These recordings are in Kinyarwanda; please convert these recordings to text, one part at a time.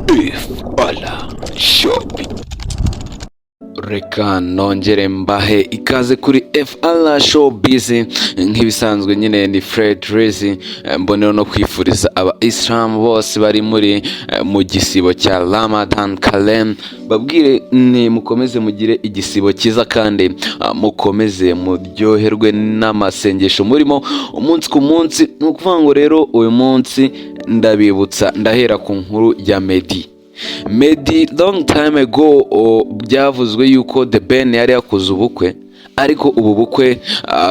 Bala Shop. Reka nongere mbahe ikaze kuri FR Showbiz. Nk'ibisanzwe nyine ni Fred Rezi, mbonero no kwifuriza aba Islam bose bari mu gisibo cya Ramadan Kalem, babwire ni mukomeze mugire igisibo cyiza kandi mukomeze muryoherwe n'amasengesho murimo umunsi ku munsi. Nukuvuga ngo rero uyu munsi ndabibutsa, ndahera ku nkuru ya MEDDY long time ago. Byavuzwe yuko The Ben yari yakoze ubukwe, ariko ubu bukwe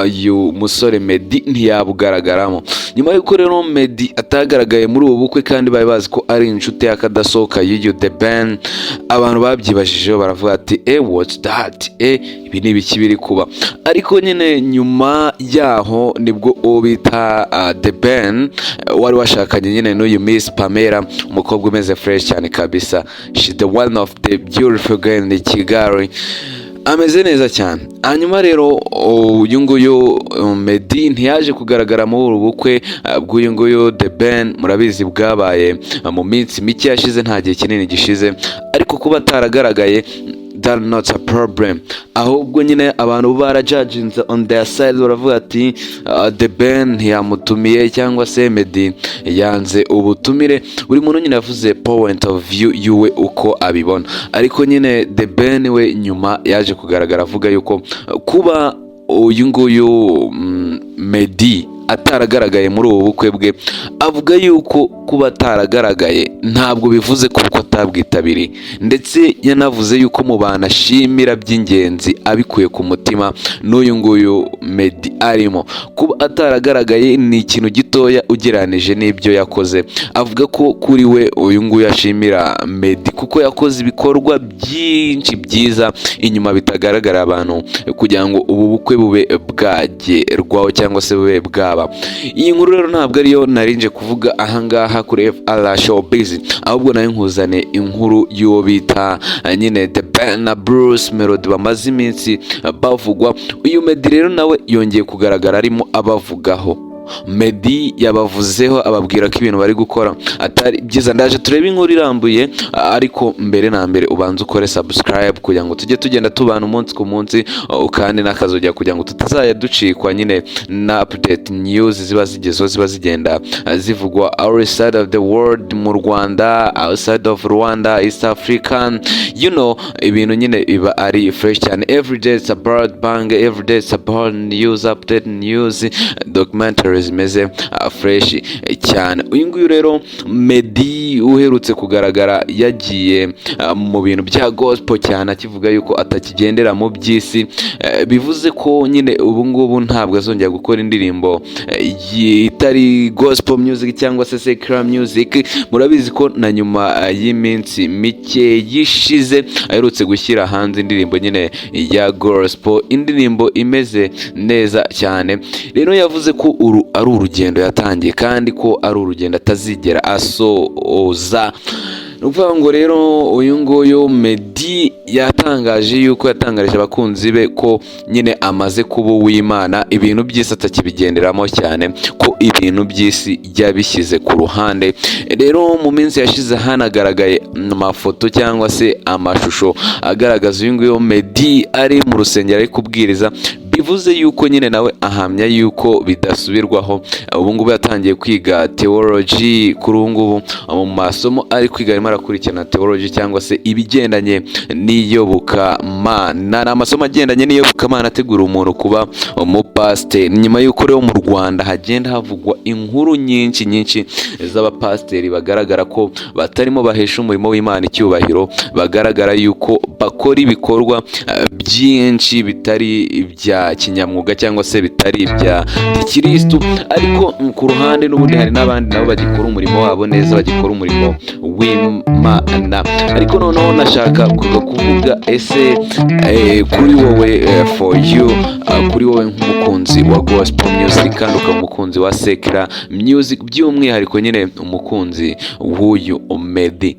uyu musore MEDDY ntiyabugaragaramo. Nyuma yuko rero MEDDY atagaragaye muri ubu bukwe kandi bari bazi ko ari inshuti y'akadasohoka y'uyu The Ben, abantu babyibajijeho baravuga ati what's that, ibi ni ibiki biri kuba. Ariko nyine nyuma yaho nibwo uwo bita The Ben wari washakanye nyine n'uyu Miss Pamela, umukobwa umeze fresh cyane kabisa. She's the one of the beautiful girl in Kigali, ameze neza cyane. Hanyuma rero uyu nguyu MEDDY ntiyaje kugaragara muri uru bukwe bw'uyu nguyu The Ben. Murabizi bwabaye mu minsi mike yashize, nta gihe kinini gishize, ariko kuba ataragaragaye that's not a problem. Ahubwo nyine abantu barajudginze on their side, baravuga ati The Ben ntiyamutumiye cyangwa se MEDDY yanze ubutumire. Buri muntu nyine yavuze point of view yuwe uko abibona, ariko nyine The Ben we nyuma yaje kugaragara avuga yuko kuba uyu nguyu MEDDY ataragaragaye muri ubu bukwe bwe, avuga yuko kuba ataragaragaye ntabwo bivuze kuko atabwitabiriye, ndetse yanavuze yuko mu bantu ashimira by'ingenzi abikuye ku mutima n'uyu nguyu MEDDY arimo. Kuba ataragaragaye ni ikintu gitoya ugereranije n'ibyo yakoze. Avuga ko kuri we uyu nguyu ashimira MEDDY kuko yakoze ibikorwa byinshi byiza inyuma bitagaragara abantu, kugira ngo ubu bukwe bube bwagerwaho cyangwa se bube bwaba. Iyi nkuru rero ntabwo ariyo narinje kuvuga ahangaha kuri FR Showbiz, ahubwo nayo nkuzane inkuru y'uwo bita nyine The Ben na Bruce Melody bamaze iminsi bavugwa. Uyu MEDDY rero nawe yongeye kugaragara arimo abavugaho. MEDDY yabavuzeho ababwira ko ibintu bari gukora atari byiza. Ndaje turebe inkuru irambuye, ariko mbere na mbere ubanza ukore subscribe kugira ngo tujye tugenda tubana umunsi ku munsi, kandi n'akazojya kugira ngo tutazajya ducikwa nyine na update news ziba zigezeho, ziba zigenda zivugwa outside of the world, mu Rwanda, outside of Rwanda, East African, ibintu nyine biba ari fresh cyane. Every day it's about bang, every day it's about news, update news, documentary zimeze fresh cyane. Uyu nguyu rero MEDDY uherutse kugaragara yagiye mu bintu bya gospel cyane, akivuga yuko atakigendera mu by'isi. Bivuze ko nyine ubu ngubu ntabwo azongera gukora indirimbo itari gospel music cyangwa se secular music. Murabizi ko na nyuma y'iminsi mike yishize aherutse gushyira hanze indirimbo nyine ya gospel, indirimbo imeze neza cyane. Rero yavuze ko ari urugendo yatangiye kandi ko ari urugendo atazigera asoza. Nukuvuga ngo rero uyu nguyu MEDDY yatangaje abakunzi be ko nyine amaze kuba uw'Imana, ibintu by'isi atakibigenderamo cyane, ko ibintu by'isi yabishyize ku ruhande. Rero mu minsi yashize hanagaragaye amafoto cyangwa se amashusho agaragaza uyu nguyu MEDDY ari mu rusengero ari kubwiriza. Bivuze yuko nyine nawe ahamya yuko bidasubirwaho. Ubu ngubu yatangiye kwiga theology, kuri ubu ngubu mu masomo ari kwiga arimo arakurikirana theology cyangwa se ibigendanye n'iyobokamana, amasomo agendanye n'iyobokamana ategura umuntu kuba umupasiteri. Nyuma yuko rero mu Rwanda hagenda havugwa inkuru nyinshi z'abapasiteri bagaragara ko batarimo bahesha umurimo w'Imana icyubahiro, bagaragara yuko bakora ibikorwa byinshi bitari ibya kinyamwuga cyangwa se bitari ibya Kristo, ariko ku ruhande n'ubundi hari n'abandi nabo bagikora umurimo wabo neza, bagikora umurimo w'Imana. Ariko noneho nashaka kuvuga ese kuri wowe for you, kuri wowe nk'umukunzi wa gospel music kandi ukaba umukunzi wa secular music, by'umwihariko nyine umukunzi w'uyu MEDDY,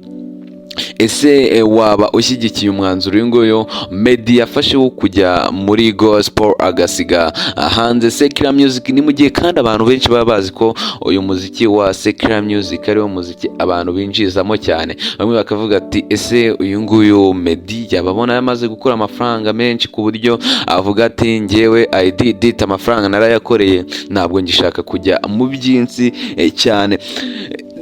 ese waba ushyigikiye umwanzuro uyu nguyu Meddy yafashe wo kujya muri gospel agasiga hanze secular music? Ni mu gihe kandi abantu benshi baba bazi ko uyu muziki wa secular music ariwo muziki abantu binjizamo cyane. Bamwe bakavuga ati ese uyu nguyu Meddy yababona yamaze gukora amafaranga menshi ku buryo avuga ati ngewe I did it, amafaranga narayakoreye, ntabwo ngishaka kujya mu byinsi cyane.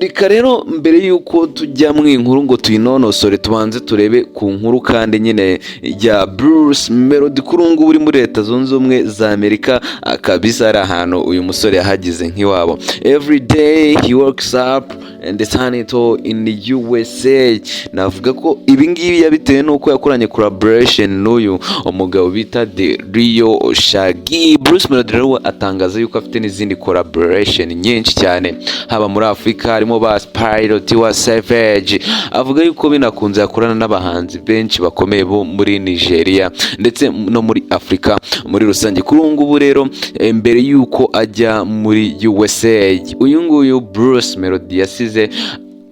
Reka rero mbere yuko tujya mu inkuru ngo tuyinonosore tubanze turebe ku nkuru kandi nyine ya Bruce Melody kuri ubu ngubu uri muri Leta Zunze Ubumwe za Amerika, kabisa ari ahantu uyu musore yahagize nk'iwabo. Every day he works up and turn it all in the USA. Navuga ko ibi ngibi yabitewe nuko yakoranye collaboration n'uyu umugabo bita The Rio Shaggy. Bruce Melody rero atangaza yuko afite n'izindi collaboration nyinshi cyane haba muri Afrika, harimo ba Pilot wa Savage. Avuga yuko binakunze akorana n'abahanzi benshi bakomeye bo muri Nigeria ndetse no muri Afrika muri rusange. Kuri ubu ngubu rero mbere yuko ajya muri USA, uyu nguyu Bruce Melody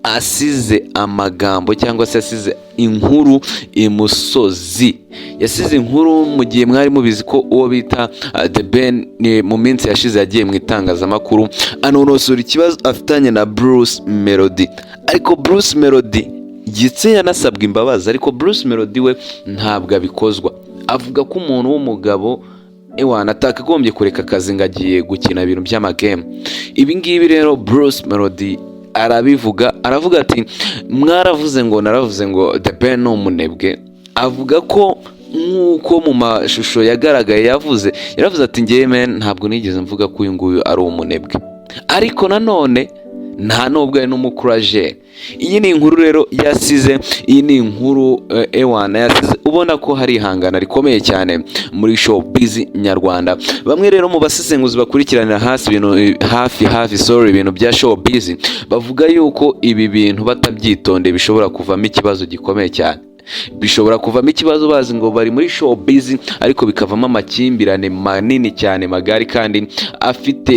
asize amagambo cyangwa se asize inkuru imusozi. Yasize inkuru mu gihe mwari mubizi ko uwo bita The Ben mu minsi yashize yagiye mu itangazamakuru anonosora ikibazo afitanye na Bruce Melody, ariko Bruce Melody gitse yanasabwa imbabazi, ariko Bruce Melody we ntabwo abikozwa. Avuga ko umuntu w'umugabo atakagombye kureka akazi ngo agiye gukina ibintu by'amagame. Ibi ngibi rero Bruce Melody arabivuga, aravuga ati mwaravuze ngo naravuze ngo The Ben ni umunebwe. Avuga ko nk'uko mu mashusho yagaragaye yaravuze ati ngewe ntabwo nigeze mvuga ko uyu nguyu ari umunebwe, ariko nanone nta nubwo ari n'umukurajeri. Iyi ni inkuru rero yasize, iyi ni inkuru yasize ubona ko hari ihangana rikomeye cyane muri showbiz nyarwanda. Bamwe rero mu basesenguzi bakurikiranira hafi ibintu bya showbiz bavuga yuko ibi bintu batabyitonde bishobora kuvamo ikibazo gikomeye cyane. Bishobora kuvamo ikibazo bazi ngo bari muri showbiz ariko bikavamo amakimbirane manini cyane magari kandi afite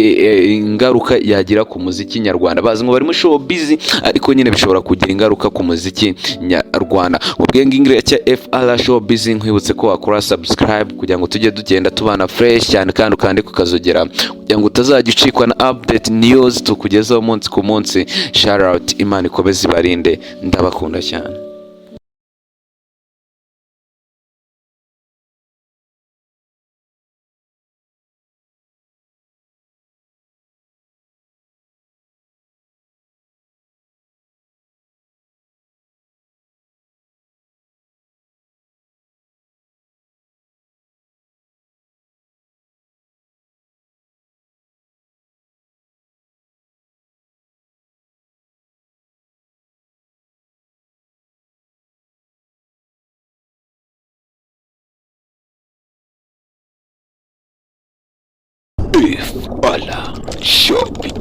ingaruka yagira ku muziki nyarwanda. Bazi ngo bari muri showbiz ariko nyine bishobora kugira ingaruka ku muziki nyarwanda. Ubwenge ingire cya FR Showbiz, nkwibutse ko wakora subscribe kugira ngo tujye dugenda tubana fresh cyane kandi ukande kukazogera kugira ngo utazajya ucikwa na update news tukugezaho umunsi ku munsi. Shout out, Imana ikomeze ibarinde, ndabakunda cyane. FR Showbiz.